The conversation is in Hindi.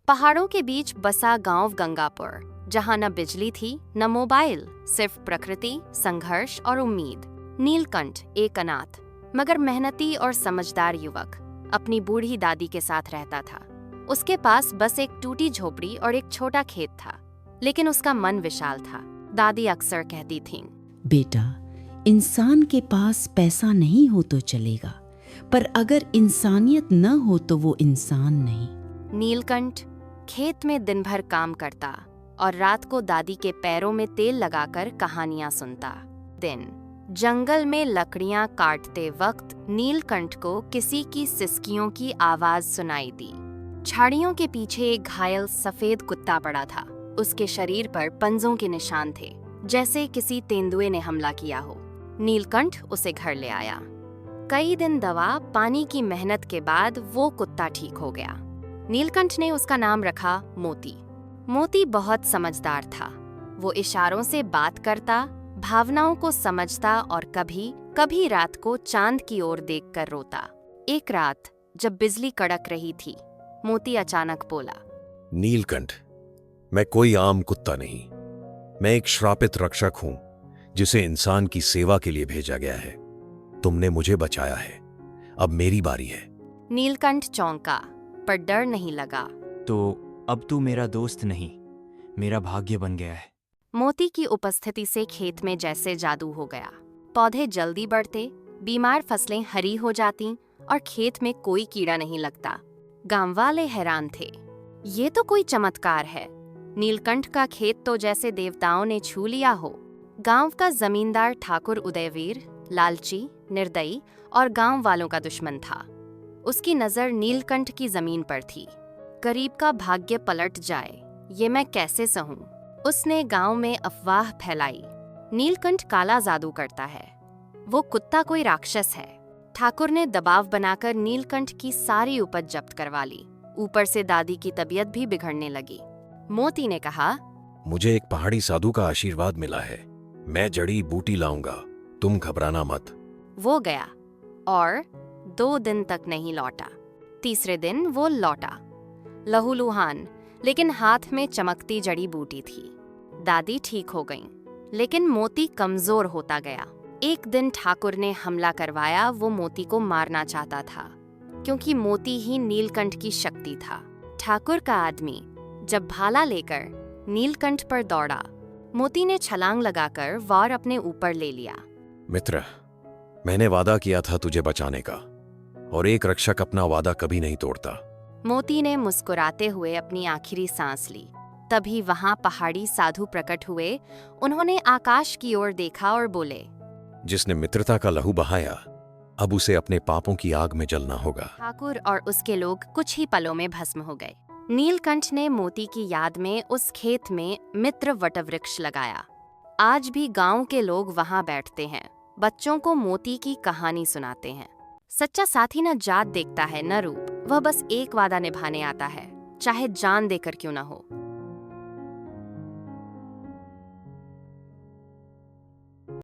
पहाड़ों के बीच बसा गांव गंगापुर, जहां न बिजली थी न मोबाइल, सिर्फ प्रकृति, संघर्ष और उम्मीद। नीलकंठ एक अनाथ मगर मेहनती और समझदार युवक अपनी बूढ़ी दादी के साथ रहता था। उसके पास बस एक टूटी झोपड़ी और एक छोटा खेत था, लेकिन उसका मन विशाल था। दादी अक्सर कहती थीं, बेटा, इंसान के पास पैसा नहीं हो तो चलेगा, पर अगर इंसानियत न हो तो वो इंसान नहीं। नीलकंठ खेत में दिन भर काम करता और रात को दादी के पैरों में तेल लगाकर कहानियां सुनता। दिन जंगल में लकड़ियां काटते वक्त नीलकंठ को किसी की सिसकियों की आवाज सुनाई दी। झाड़ियों के पीछे एक घायल सफेद कुत्ता पड़ा था। उसके शरीर पर पंजों के निशान थे, जैसे किसी तेंदुए ने हमला किया हो। नीलकंठ उसे घर ले आया। कई दिन दवा पानी की मेहनत के बाद वो कुत्ता ठीक हो गया। नीलकंठ ने उसका नाम रखा मोती। मोती बहुत समझदार था। वो इशारों से बात करता, भावनाओं को समझता और कभी कभी रात को चांद की ओर देखकर रोता। एक रात जब बिजली कड़क रही थी, मोती अचानक बोला, नीलकंठ, मैं कोई आम कुत्ता नहीं। मैं एक श्रापित रक्षक हूं जिसे इंसान की सेवा के लिए भेजा गया है। तुमने मुझे बचाया है, अब मेरी बारी है। नीलकंठ चौंका, पर डर नहीं लगा। तो अब तू मेरा दोस्त नहीं, मेरा भाग्य बन गया है। मोती की उपस्थिति से खेत में जैसे जादू हो गया। पौधे जल्दी बढ़ते, बीमार फसलें हरी हो जाती और खेत में कोई कीड़ा नहीं लगता। गांव वाले हैरान थे, ये तो कोई चमत्कार है। नीलकंठ का खेत तो जैसे देवताओं ने छू लिया हो। गांव का जमींदार ठाकुर उदयवीर लालची, निर्दयी और गांव वालों का दुश्मन था। उसकी नजर नीलकंठ की जमीन पर थी। गरीब का भाग्य पलट जाए, ये मैं कैसे सहूं। उसने गांव में अफवाह फैलाई, नीलकंठ काला जादू करता है, वो कुत्ता कोई राक्षस है। ठाकुर ने दबाव बनाकर नीलकंठ की सारी उपज जब्त करवा ली। ऊपर से दादी की तबीयत भी बिगड़ने लगी। मोती ने कहा, मुझे एक पहाड़ी साधु का आशीर्वाद मिला है। मैं जड़ी बूटी लाऊंगा, तुम घबराना मत। वो गया और 2 दिन तक नहीं लौटा। तीसरे दिन वो लौटा, लहूलुहान, लेकिन हाथ में चमकती जड़ी बूटी थी। दादी ठीक हो गईं, लेकिन मोती कमजोर होता गया। एक दिन ठाकुर ने हमला करवाया। वो मोती को मारना चाहता था, क्योंकि मोती ही नीलकंठ की शक्ति था। ठाकुर का आदमी जब भाला लेकर नीलकंठ पर दौड़ा, मोती ने छलांग लगाकर वार अपने ऊपर ले लिया। मित्र, मैंने वादा किया था तुझे बचाने का, और एक रक्षक अपना वादा कभी नहीं तोड़ता। मोती ने मुस्कुराते हुए अपनी आखिरी सांस ली। तभी वहां पहाड़ी साधु प्रकट हुए। उन्होंने आकाश की ओर देखा और बोले, जिसने मित्रता का लहू बहाया, अब उसे अपने पापों की आग में जलना होगा। ठाकुर और उसके लोग कुछ ही पलों में भस्म हो गए। नीलकंठ ने मोती की याद में उस खेत में मित्र वटवृक्ष लगाया। आज भी गांव के लोग वहां बैठते हैं, बच्चों को मोती की कहानी सुनाते हैं। सच्चा साथी न जात देखता है न रूप, वह बस एक वादा निभाने आता है, चाहे जान देकर क्यों न हो।